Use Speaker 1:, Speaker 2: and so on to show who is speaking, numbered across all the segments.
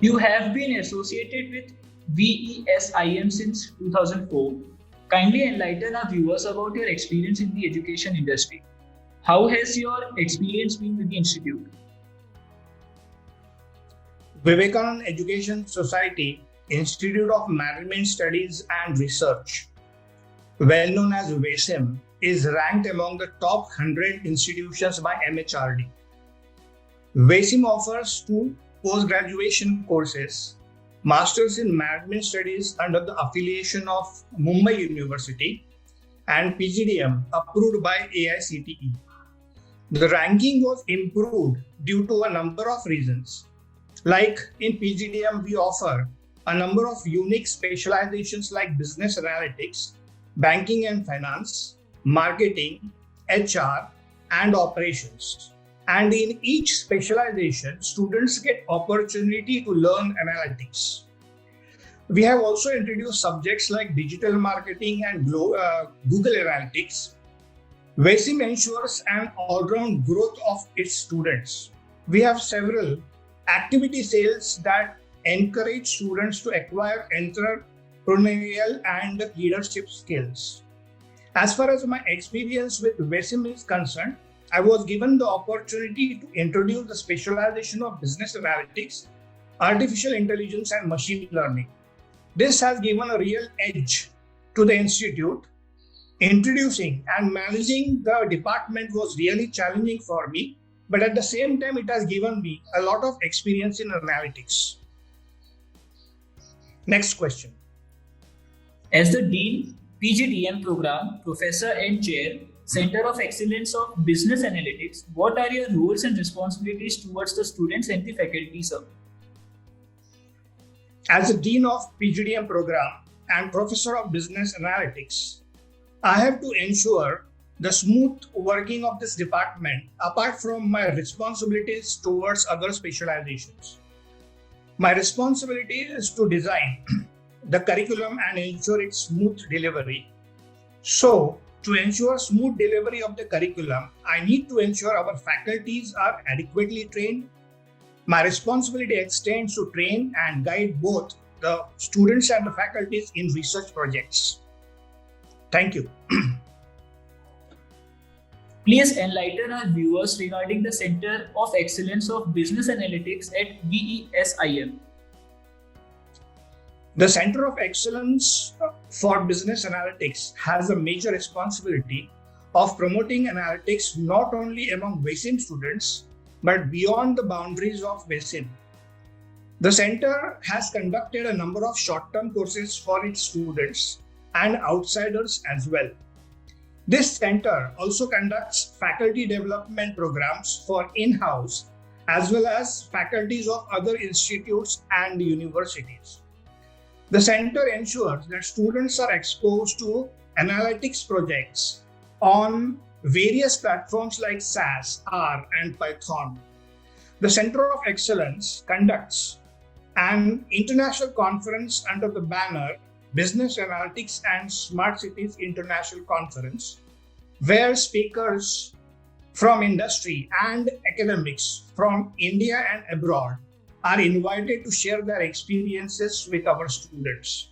Speaker 1: You have been associated with VESIM since 2004. Kindly enlighten our viewers about your experience in the education industry. How has your experience been with the institute?
Speaker 2: Vivekananda Education Society Institute of Management Studies and Research, well known as VESIM, is ranked among the top 100 institutions by MHRD. VESIM offers two post-graduation courses, Masters in Management Studies under the affiliation of Mumbai University and PGDM approved by AICTE. The ranking was improved due to a number of reasons. Like in PGDM, we offer a number of unique specializations like business analytics, banking and finance, marketing, HR, and operations. And in each specialization, students get opportunity to learn analytics. We have also introduced subjects like digital marketing and Google Analytics. VESIM ensures an all-round growth of its students. We have several activity sales that encourage students to acquire entrepreneurial and leadership skills. As far as my experience with VESIM is concerned, I was given the opportunity to introduce the specialization of business analytics, artificial intelligence, and machine learning. This has given a real edge to the institute. Introducing and managing the department was really challenging for me, but at the same time, it has given me a lot of experience in analytics. Next question.
Speaker 1: As the Dean, PGDM Program, Professor and Chair, Center of Excellence of Business Analytics, what are your roles and responsibilities towards the students and the faculty, sir?
Speaker 2: As the Dean of PGDM Program and Professor of Business Analytics, I have to ensure the smooth working of this department apart from my responsibilities towards other specializations. My responsibility is to design the curriculum and ensure its smooth delivery. So, to ensure smooth delivery of the curriculum, I need to ensure our faculties are adequately trained. My responsibility extends to train and guide both the students and the faculties in research projects. Thank you.
Speaker 1: Please enlighten our viewers regarding the Center of Excellence of Business Analytics at VESIM.
Speaker 2: The Center of Excellence for Business Analytics has a major responsibility of promoting analytics not only among VESIM students, but beyond the boundaries of VESIM. The center has conducted a number of short-term courses for its students and outsiders as well. This center also conducts faculty development programs for in-house as well as faculties of other institutes and universities. The center ensures that students are exposed to analytics projects on various platforms like SAS, R, and Python. The Center of Excellence conducts an international conference under the banner Business Analytics and Smart Cities International Conference, where speakers from industry and academics from India and abroad are invited to share their experiences with our students.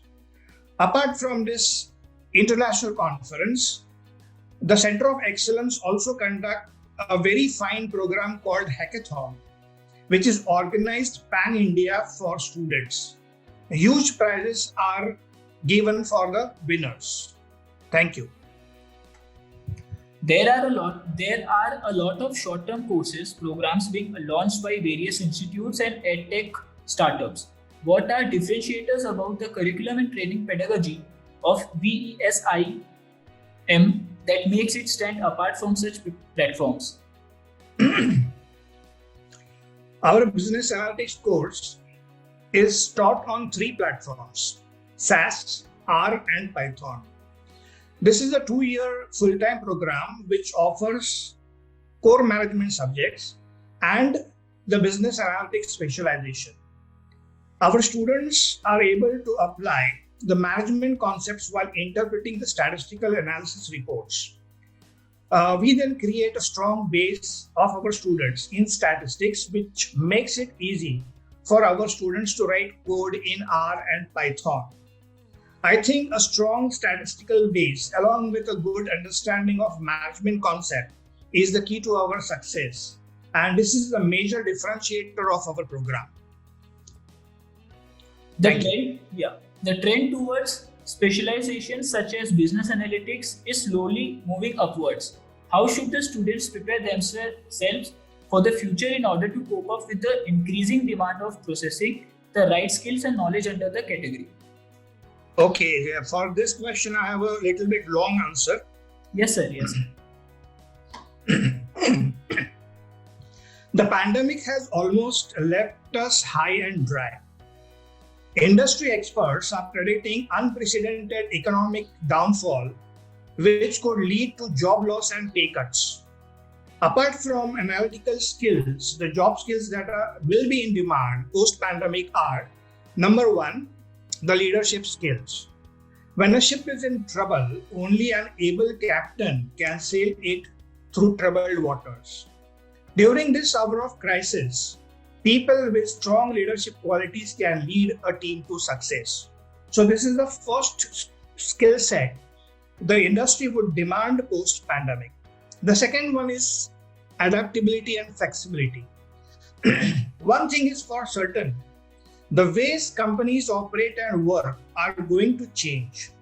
Speaker 2: Apart from this international conference, the Center of Excellence also conducts a very fine program called Hackathon, which is organized pan-India for students. Huge prizes are given for the winners. Thank you.
Speaker 1: There are a lot of short-term courses programs being launched by various institutes and edtech startups. What are differentiators about the curriculum and training pedagogy of VESIM that makes it stand apart from such platforms?
Speaker 2: Our business analytics course is taught on 3 platforms: SAS, R, and Python. This is a 2-year full-time program which offers core management subjects and the business analytics specialization. Our students are able to apply the management concepts while interpreting the statistical analysis reports. We then create a strong base of our students in statistics, which makes it easy for our students to write code in R and Python. I think a strong statistical base along with a good understanding of management concept is the key to our success. And this is the major differentiator of our program.
Speaker 1: The trend towards specialization such as business analytics is slowly moving upwards. How should the students prepare themselves for the future in order to cope up with the increasing demand of processing the right skills and knowledge under the category?
Speaker 2: Okay, for this question, I have a little bit long answer.
Speaker 1: Yes, sir. Yes.
Speaker 2: The pandemic has almost left us high and dry. Industry experts are predicting unprecedented economic downfall, which could lead to job loss and pay cuts. Apart from analytical skills, the job skills that will be in demand post-pandemic are: number one, the leadership skills. When a ship is in trouble, only an able captain can sail it through troubled waters. During this hour of crisis, people with strong leadership qualities can lead a team to success. So this is the first skill set the industry would demand post-pandemic. The second one is adaptability and flexibility. One thing is for certain, the ways companies operate and work are going to change.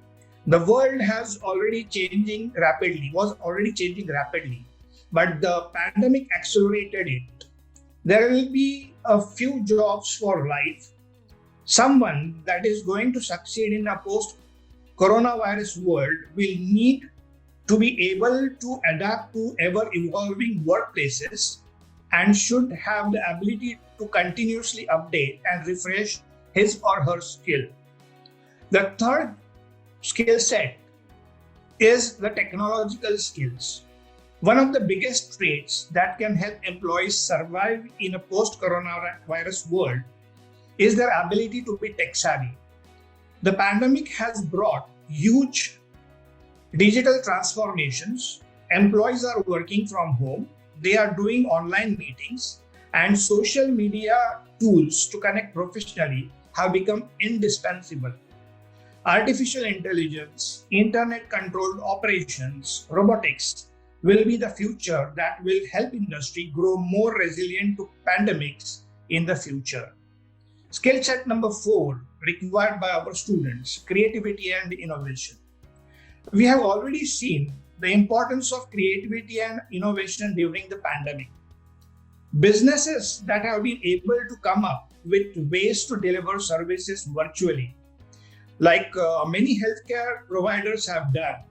Speaker 2: The world was already changing rapidly, but the pandemic accelerated it. There will be a few jobs for life. Someone that is going to succeed in a post-coronavirus world will need to be able to adapt to ever-evolving workplaces and should have the ability to continuously update and refresh his or her skill. The third skill set is the technological skills. One of the biggest traits that can help employees survive in a post-coronavirus world is their ability to be tech-savvy. The pandemic has brought huge digital transformations. Employees are working from home, they are doing online meetings, and social media tools to connect professionally have become indispensable. Artificial intelligence, internet-controlled operations, robotics will be the future that will help industry grow more resilient to pandemics in the future. Skill set number 4 required by our students: creativity and innovation. We have already seen the importance of creativity and innovation during the pandemic. Businesses that have been able to come up with ways to deliver services virtually, like many healthcare providers have done,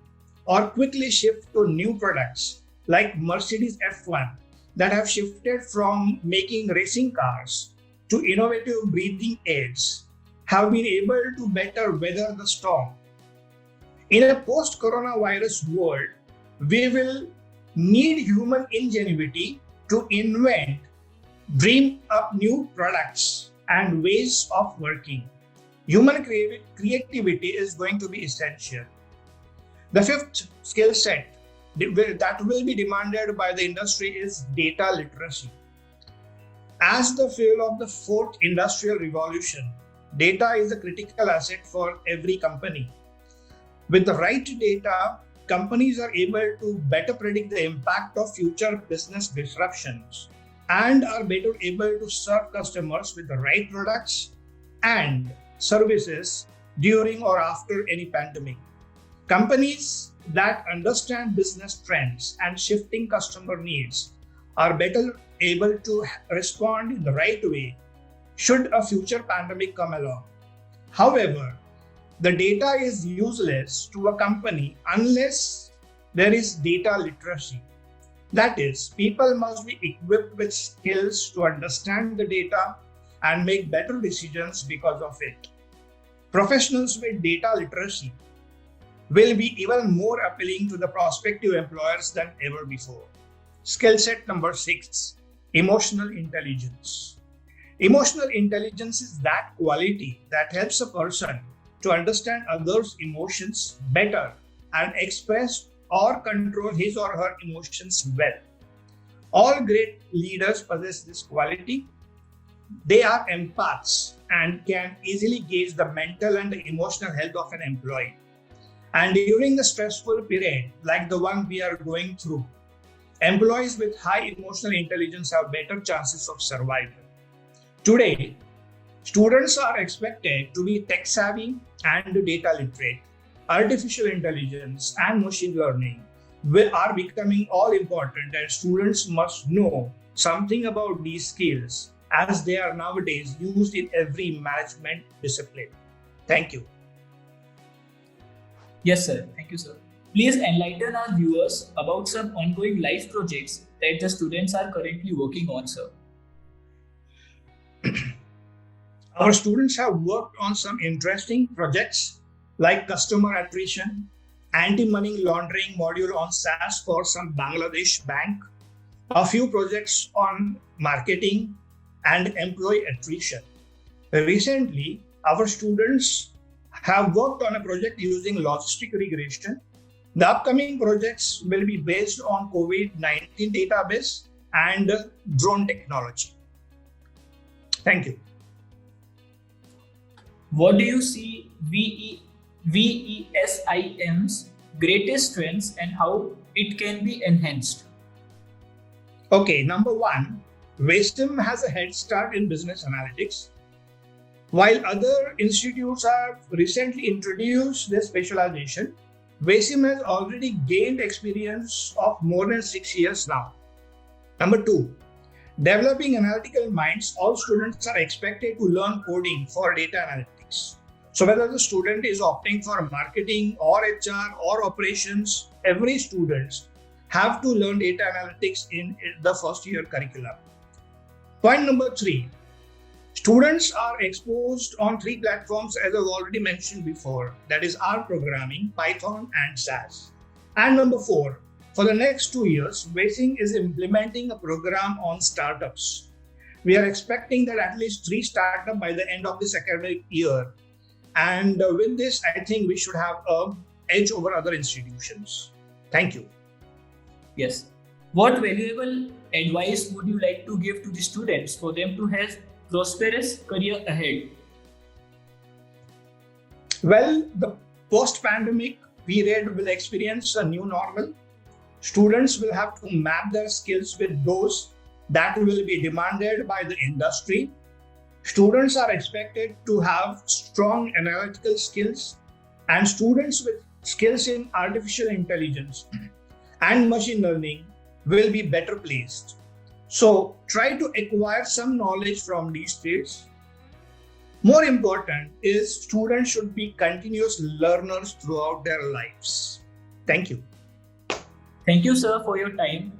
Speaker 2: or quickly shift to new products like Mercedes F1 that have shifted from making racing cars to innovative breathing aids, have been able to better weather the storm. In a post-coronavirus world, we will need human ingenuity to invent, dream up new products and ways of working. Human creativity is going to be essential. The fifth skill set that will be demanded by the industry is data literacy. As the fuel of the fourth industrial revolution, data is a critical asset for every company. With the right data, companies are able to better predict the impact of future business disruptions and are better able to serve customers with the right products and services during or after any pandemic. Companies that understand business trends and shifting customer needs are better able to respond in the right way should a future pandemic come along. However, the data is useless to a company unless there is data literacy. That is, people must be equipped with skills to understand the data and make better decisions because of it. Professionals with data literacy will be even more appealing to the prospective employers than ever before. Skill set number 6, emotional intelligence. Emotional intelligence is that quality that helps a person to understand others' emotions better and express or control his or her emotions well. All great leaders possess this quality. They are empaths and can easily gauge the mental and the emotional health of an employee. And during the stressful period, like the one we are going through, employees with high emotional intelligence have better chances of survival. Today, students are expected to be tech savvy and data literate. Artificial intelligence and machine learning are becoming all important, and students must know something about these skills as they are nowadays used in every management discipline. Thank you.
Speaker 1: Yes, sir. Thank you, sir. Please enlighten our viewers about some ongoing life projects that the students are currently working on, sir.
Speaker 2: Our students have worked on some interesting projects like customer attrition, anti-money laundering module on SaaS for some Bangladesh bank, a few projects on marketing and employee attrition. Recently, our students have worked on a project using logistic regression. The upcoming projects will be based on COVID-19 database and drone technology. Thank you.
Speaker 1: What do you see VESIM's greatest strengths and how it can be enhanced?
Speaker 2: Okay, number one, VESIM has a head start in business analytics. While other institutes have recently introduced their specialization, VESIM has already gained experience of more than 6 years now. Number two, developing analytical minds, all students are expected to learn coding for data analytics. So whether the student is opting for marketing or HR or operations, every student have to learn data analytics in the first year curriculum. Point number three, students are exposed on 3 platforms as I've already mentioned before, that is R programming, Python and SAS. And number 4, for the next 2 years, VESIM is implementing a program on startups. We are expecting that at least 3 startups by the end of this academic year. And with this, I think we should have an edge over other institutions. Thank you.
Speaker 1: Yes. What valuable advice would you like to give to the students for them to have prosperous career ahead?
Speaker 2: Well, the post-pandemic period will experience a new normal. Students will have to map their skills with those that will be demanded by the industry. Students are expected to have strong analytical skills, and students with skills in artificial intelligence and machine learning will be better placed. So try to acquire some knowledge from these fields. More important is students should be continuous learners throughout their lives. Thank you.
Speaker 1: Thank you, sir, for your time.